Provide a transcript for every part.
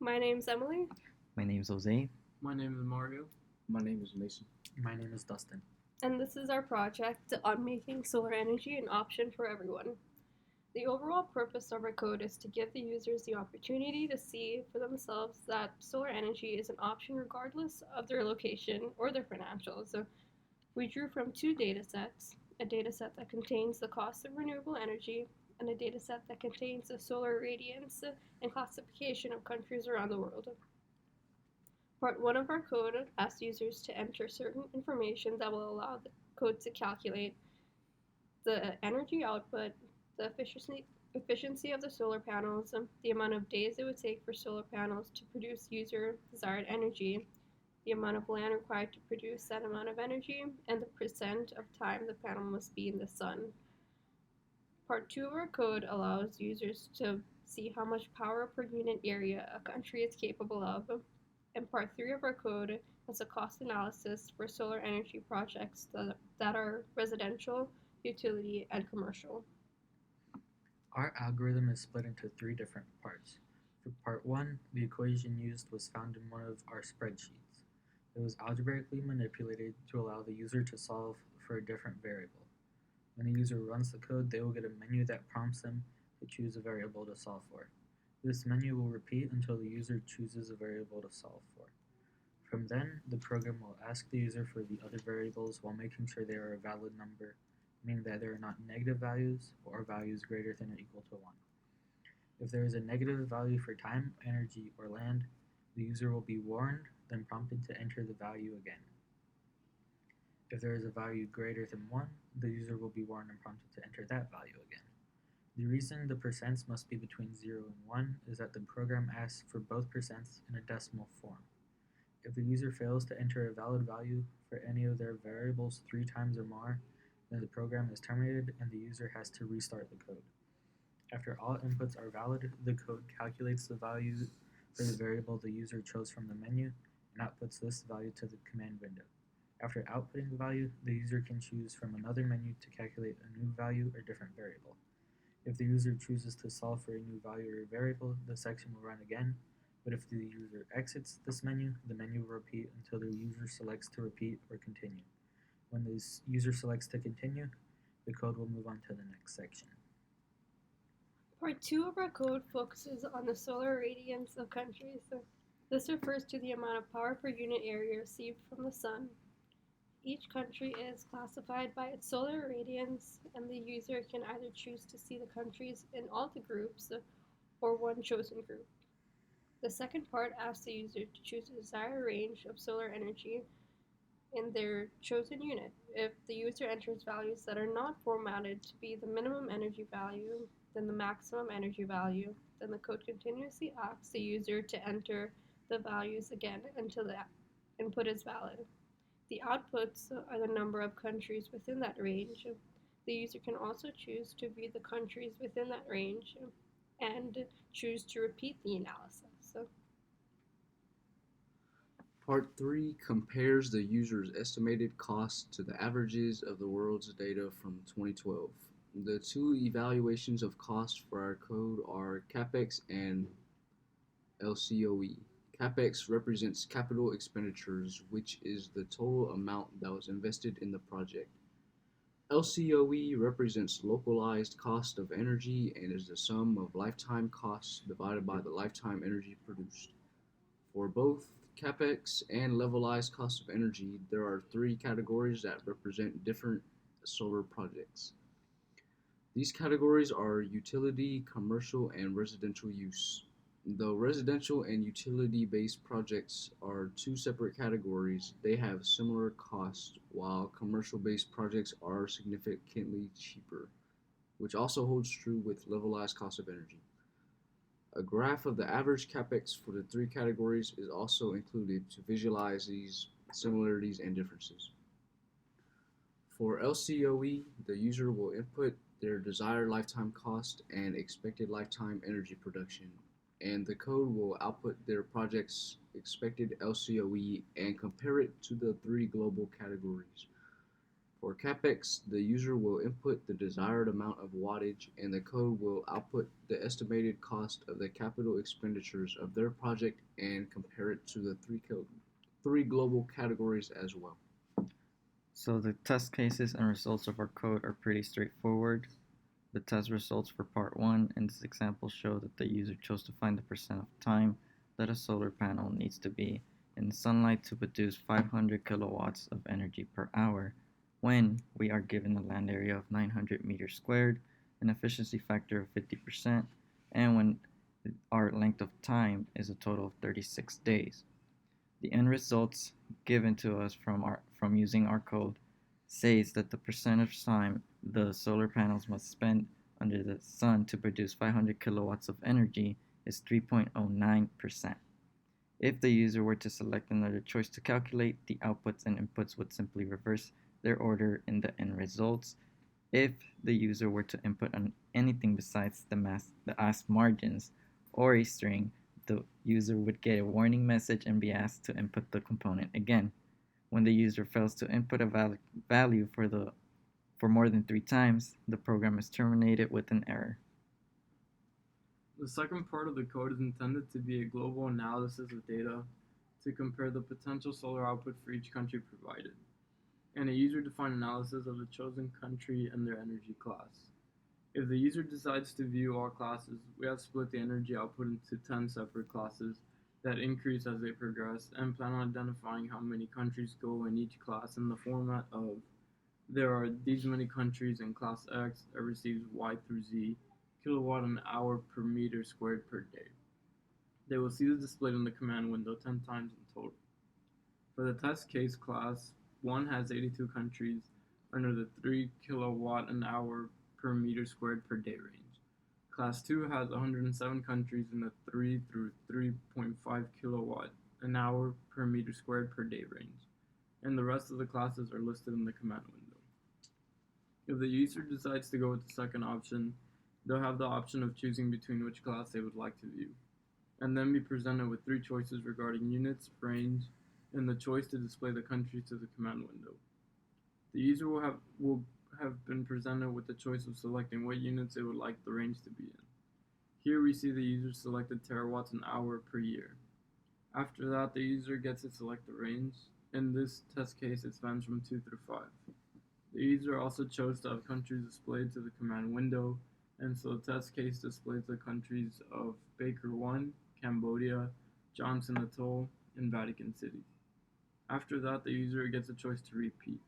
My name's Emily. My name's Jose. My name is Mario. My name is Mason. My name is Dustin. And this is our project on making solar energy an option for everyone. The overall purpose of our code is to give the users the opportunity to see for themselves that solar energy is an option regardless of their location or their financials. We drew from two data sets, a data set that contains the cost of renewable energy and a data set that contains the solar irradiance and classification of countries around the world. Part 1 of our code asks users to enter certain information that will allow the code to calculate the energy output, the efficiency of the solar panels, the amount of days it would take for solar panels to produce user desired energy, the amount of land required to produce that amount of energy, and the percent of time the panel must be in the sun. Part 2 of our code allows users to see how much power per unit area a country is capable of. And Part 3 of our code has a cost analysis for solar energy projects that are residential, utility, and commercial. Our algorithm is split into 3 different parts. For part 1, the equation used was found in one of our spreadsheets. It was algebraically manipulated to allow the user to solve for a different variable. When the user runs the code, they will get a menu that prompts them to choose a variable to solve for. This menu will repeat until the user chooses a variable to solve for. From then, the program will ask the user for the other variables while making sure they are a valid number, meaning that they are not negative values or values greater than or equal to 1. If there is a negative value for time, energy, or land, the user will be warned, then prompted to enter the value again. If there is a value greater than 1, the user will be warned and prompted to enter that value again. The reason the percents must be between 0 and 1 is that the program asks for both percents in a decimal form. If the user fails to enter a valid value for any of their variables 3 times or more, then the program is terminated and the user has to restart the code. After all inputs are valid, the code calculates the value for the variable the user chose from the menu and outputs this value to the command window. After outputting the value, the user can choose from another menu to calculate a new value or different variable. If the user chooses to solve for a new value or variable, the section will run again, but if the user exits this menu, the menu will repeat until the user selects to repeat or continue. When the user selects to continue, the code will move on to the next section. Part 2 of our code focuses on the solar irradiance of countries. This refers to the amount of power per unit area received from the sun. Each country is classified by its solar irradiance, and the user can either choose to see the countries in all the groups or one chosen group. The second part asks the user to choose a desired range of solar energy in their chosen unit. If the user enters values that are not formatted to be the minimum energy value, then the maximum energy value, then the code continuously asks the user to enter the values again until the input is valid. The outputs are the number of countries within that range. The user can also choose to view the countries within that range and choose to repeat the analysis. Part 3 compares the user's estimated cost to the averages of the world's data from 2012. The 2 evaluations of cost for our code are CapEx and LCOE. CapEx represents capital expenditures, which is the total amount that was invested in the project. LCOE represents localized cost of energy and is the sum of lifetime costs divided by the lifetime energy produced. For both CapEx and levelized cost of energy, there are 3 categories that represent different solar projects. These categories are utility, commercial, and residential use. Though residential and utility-based projects are 2 separate categories, they have similar costs, while commercial-based projects are significantly cheaper, which also holds true with levelized cost of energy. A graph of the average CapEx for the 3 categories is also included to visualize these similarities and differences. For LCOE, the user will input their desired lifetime cost and expected lifetime energy production, and the code will output their project's expected LCOE and compare it to the 3 global categories. For CapEx, the user will input the desired amount of wattage and the code will output the estimated cost of the capital expenditures of their project and compare it to the three global categories as well. So the test cases and results of our code are pretty straightforward. The test results for part 1 in this example show that the user chose to find the percent of time that a solar panel needs to be in sunlight to produce 500 kilowatts of energy per hour when we are given a land area of 900 meters squared, an efficiency factor of 50%, and when our length of time is a total of 36 days. The end results given to us from using our code says that the percentage time the solar panels must spend under the sun to produce 500 kilowatts of energy is 3.09%. If the user were to select another choice to calculate, the outputs and inputs would simply reverse their order in the end results. If the user were to input on anything besides the asked margins or a string, the user would get a warning message and be asked to input the component again. When the user fails to input a value for more than 3 times, the program is terminated with an error. The second part of the code is intended to be a global analysis of data to compare the potential solar output for each country provided, and a user-defined analysis of the chosen country and their energy class. If the user decides to view all classes, we have split the energy output into 10 separate classes that increase as they progress and plan on identifying how many countries go in each class in the format of there are these many countries in class X that receives Y through Z kilowatt an hour per meter squared per day. They will see this displayed in the command window 10 times in total. For the test case, class 1 has 82 countries under the 3 kilowatt an hour per meter squared per day range. Class 2 has 107 countries in the 3 through 3.5 kilowatt an hour per meter squared per day range, and the rest of the classes are listed in the command window. If the user decides to go with the second option, they'll have the option of choosing between which class they would like to view, and then be presented with 3 choices regarding units, range, and the choice to display the countries to the command window. The user will have been presented with the choice of selecting what units they would like the range to be in. Here we see the user selected terawatts an hour per year. After that, the user gets to select the range. In this test case, it spans from 2 through 5. The user also chose to have countries displayed to the command window, and so the test case displays the countries of Baker 1, Cambodia, Johnson Atoll, and Vatican City. After that, the user gets a choice to repeat.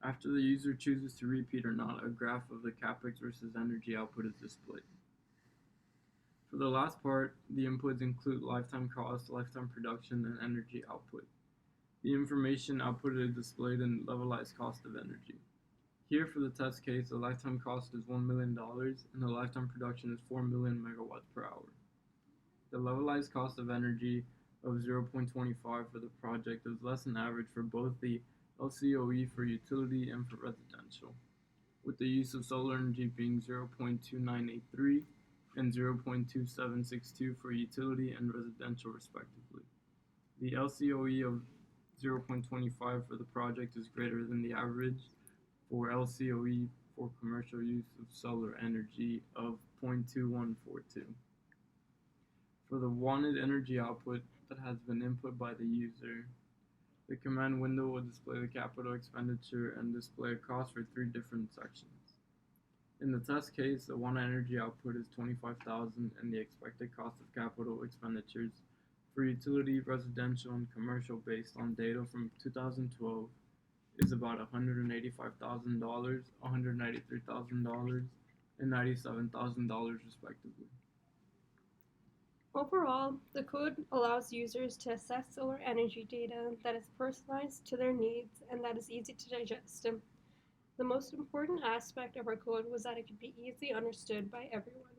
After the user chooses to repeat or not, a graph of the capex versus energy output is displayed. For the last part, the inputs include lifetime cost, lifetime production, and energy output. The information outputted is displayed in levelized cost of energy. Here for the test case, the lifetime cost is $1 million and the lifetime production is 4 million megawatts per hour. The levelized cost of energy of 0.25 for the project is less than average for both the LCOE for utility and for residential, with the use of solar energy being 0.2983 and 0.2762 for utility and residential respectively. The LCOE of 0.25 for the project is greater than the average for LCOE for commercial use of solar energy of 0.2142. For the wanted energy output that has been input by the user, the command window will display the capital expenditure and display a cost for 3 different sections. In the test case, the wanted energy output is $25,000 and the expected cost of capital expenditures for utility, residential, and commercial based on data from 2012 is about $185,000, $193,000, and $97,000 respectively. Overall, the code allows users to assess solar energy data that is personalized to their needs and that is easy to digest. The most important aspect of our code was that it could be easily understood by everyone.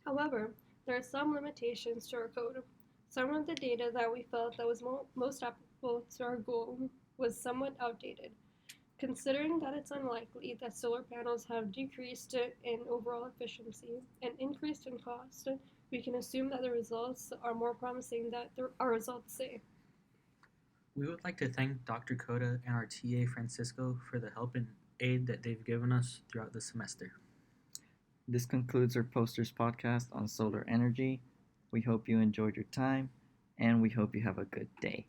However, there are some limitations to our code. Some of the data that we felt that was most applicable to our goal was somewhat outdated. Considering that it's unlikely that solar panels have decreased in overall efficiency and increased in cost, we can assume that the results are more promising than our results say. We would like to thank Dr. Kota and our TA Francisco for the help and aid that they've given us throughout the semester. This concludes our Posters podcast on solar energy. We hope you enjoyed your time, and we hope you have a good day.